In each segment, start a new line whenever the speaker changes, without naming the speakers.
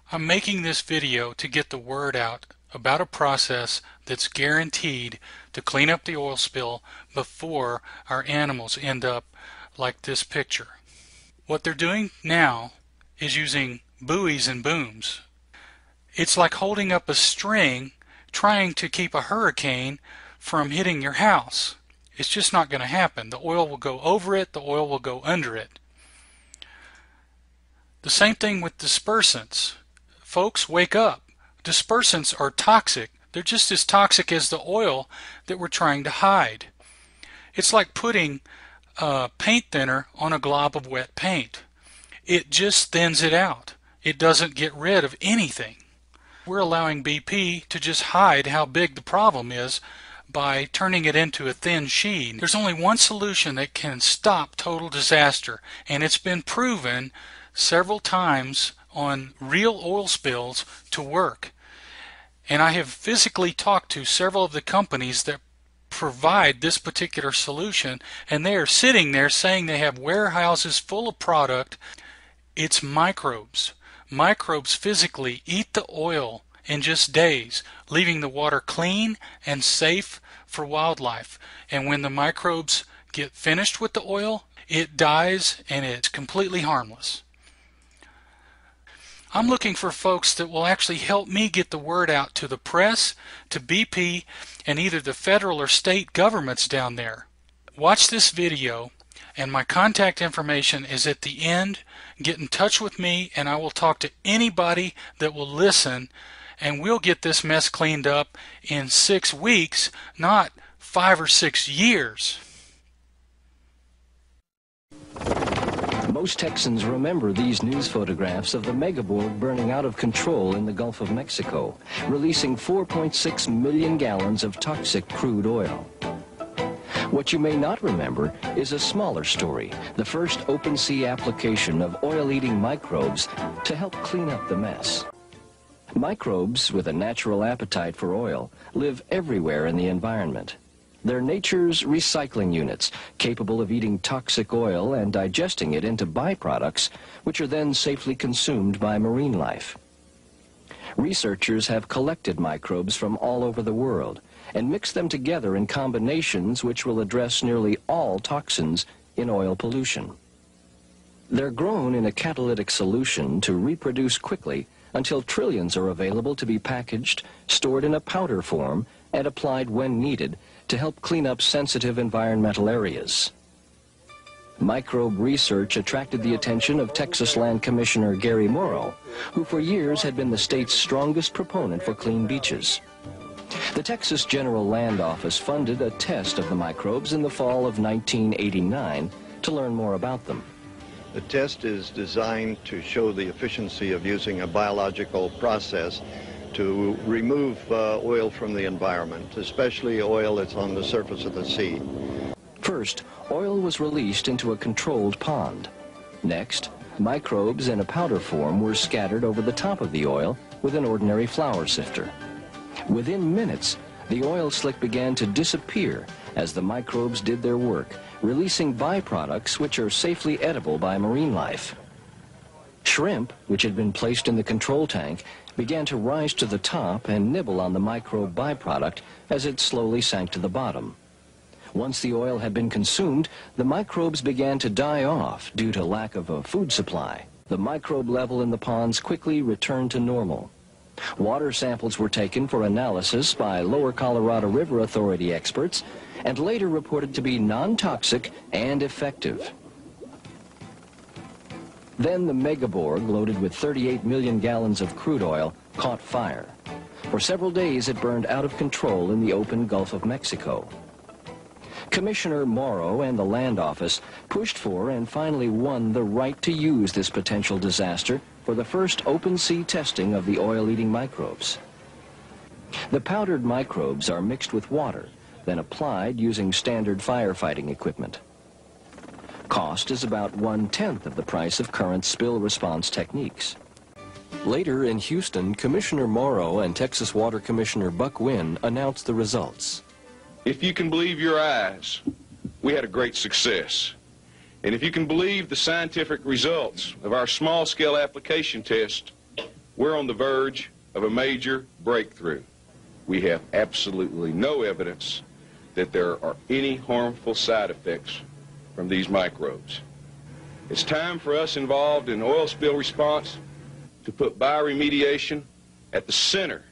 I'm making this video to get the word out about a process that's guaranteed to clean up the oil spill before our animals end up like this picture. What they're doing now is using buoys and booms. It's like holding up a string trying to keep a hurricane from hitting your house. It's just not going to happen. The oil will go over it, the oil will go under it. The same thing with dispersants. Folks, wake up. Dispersants are toxic. They're just as toxic as the oil that we're trying to hide. It's like putting paint thinner on a glob of wet paint. It just thins it out. It doesn't get rid of anything. We're allowing BP to just hide how big the problem is by turning it into a thin sheet. There's only one solution that can stop total disaster, and it's been proven several times on real oil spills to work. And I have physically talked to several of the companies that provide this particular solution, and they are sitting there saying they have warehouses full of product. It's microbes. Microbes physically eat the oil in just days, leaving the water clean and safe for wildlife. And when the microbes get finished with the oil, it dies and it's completely harmless. I'm looking for folks that will actually help me get the word out to the press, to BP, and either the federal or state governments down there. Watch this video, and my contact information is at the end. Get in touch with me, and I will talk to anybody that will listen, and we'll get this mess cleaned up in 6 weeks, not 5 or 6 years.
Most Texans remember these news photographs of the megaborg burning out of control in the Gulf of Mexico, releasing 4.6 million gallons of toxic crude oil. What you may not remember is a smaller story, the first open sea application of oil-eating microbes to help clean up the mess. Microbes with a natural appetite for oil live everywhere in the environment. They're nature's recycling units, capable of eating toxic oil and digesting it into byproducts, which are then safely consumed by marine life. Researchers have collected microbes from all over the world and mixed them together in combinations which will address nearly all toxins in oil pollution. They're grown in a catalytic solution to reproduce quickly until trillions are available to be packaged, stored in a powder form, and applied when needed to help clean up sensitive environmental areas. Microbe research attracted the attention of Texas Land Commissioner Gary Morrow, who for years had been the state's strongest proponent for clean beaches. The Texas General Land Office funded a test of the microbes in the fall of 1989 to learn more about them.
The test is designed to show the efficiency of using a biological process to remove oil from the environment, especially oil that's on the surface of the sea.
First, oil was released into a controlled pond. Next, microbes in a powder form were scattered over the top of the oil with an ordinary flour sifter. Within minutes, the oil slick began to disappear as the microbes did their work, releasing byproducts which are safely edible by marine life. Shrimp, which had been placed in the control tank, began to rise to the top and nibble on the microbe byproduct as it slowly sank to the bottom. Once the oil had been consumed, the microbes began to die off due to lack of a food supply. The microbe level in the ponds quickly returned to normal. Water samples were taken for analysis by Lower Colorado River Authority experts and later reported to be non-toxic and effective. Then the megaborg, loaded with 38 million gallons of crude oil, caught fire. For several days it burned out of control in the open Gulf of Mexico. Commissioner Morrow and the Land Office pushed for and finally won the right to use this potential disaster for the first open sea testing of the oil-eating microbes. The powdered microbes are mixed with water, then applied using standard firefighting equipment. Cost is about 1/10 of the price of current spill response techniques. Later in Houston, Commissioner Morrow and Texas Water Commissioner Buck Wynn announced the results.
If you can believe your eyes, we had a great success. And if you can believe the scientific results of our small-scale application test, we're on the verge of a major breakthrough. We have absolutely no evidence that there are any harmful side effects from these microbes. It's time for us involved in oil spill response to put bioremediation at the center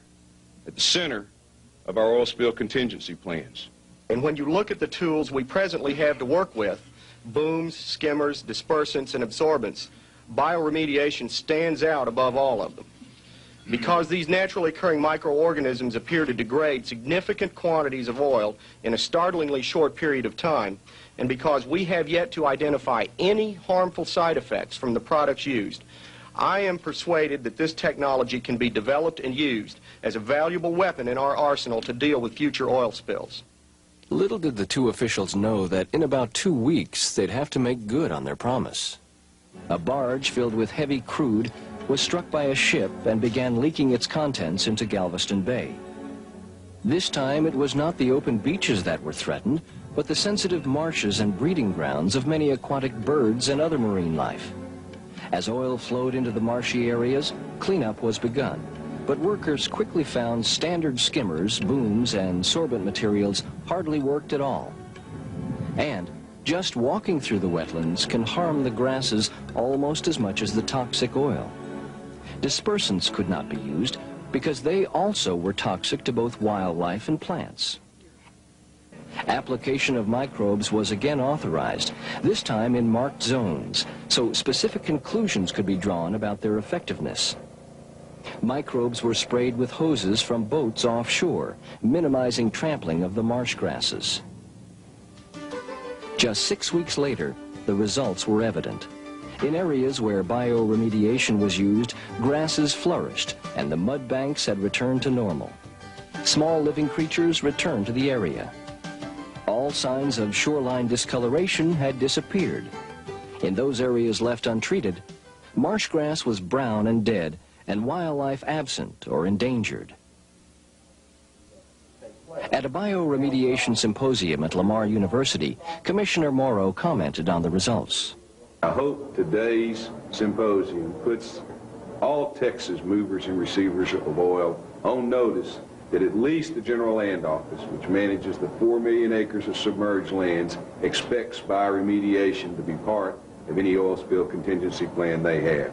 of our oil spill contingency plans.
And when you look at the tools we presently have to work with, booms, skimmers, dispersants, and absorbents, bioremediation stands out above all of them. Because these naturally occurring microorganisms appear to degrade significant quantities of oil in a startlingly short period of time, and because we have yet to identify any harmful side effects from the products used, I am persuaded that this technology can be developed and used as a valuable weapon in our arsenal to deal with future oil spills.
Little did the two officials know that in about 2 weeks they'd have to make good on their promise. A barge filled with heavy crude was struck by a ship and began leaking its contents into Galveston Bay. This time it was not the open beaches that were threatened, but the sensitive marshes and breeding grounds of many aquatic birds and other marine life. As oil flowed into the marshy areas, cleanup was begun, but workers quickly found standard skimmers, booms, and sorbent materials hardly worked at all. And just walking through the wetlands can harm the grasses almost as much as the toxic oil. Dispersants could not be used because they also were toxic to both wildlife and plants. Application of microbes was again authorized, this time in marked zones, so specific conclusions could be drawn about their effectiveness. Microbes were sprayed with hoses from boats offshore, minimizing trampling of the marsh grasses. Just 6 weeks later, the results were evident. In areas where bioremediation was used, grasses flourished and the mud banks had returned to normal. Small living creatures returned to the area. All signs of shoreline discoloration had disappeared. In those areas left untreated, marsh grass was brown and dead, and wildlife absent or endangered. At a bioremediation symposium at Lamar University, Commissioner Morrow commented on the results.
I hope today's symposium puts all Texas movers and receivers of oil on notice that at least the General Land Office, which manages the 4 million acres of submerged lands, expects bioremediation to be part of any oil spill contingency plan they have.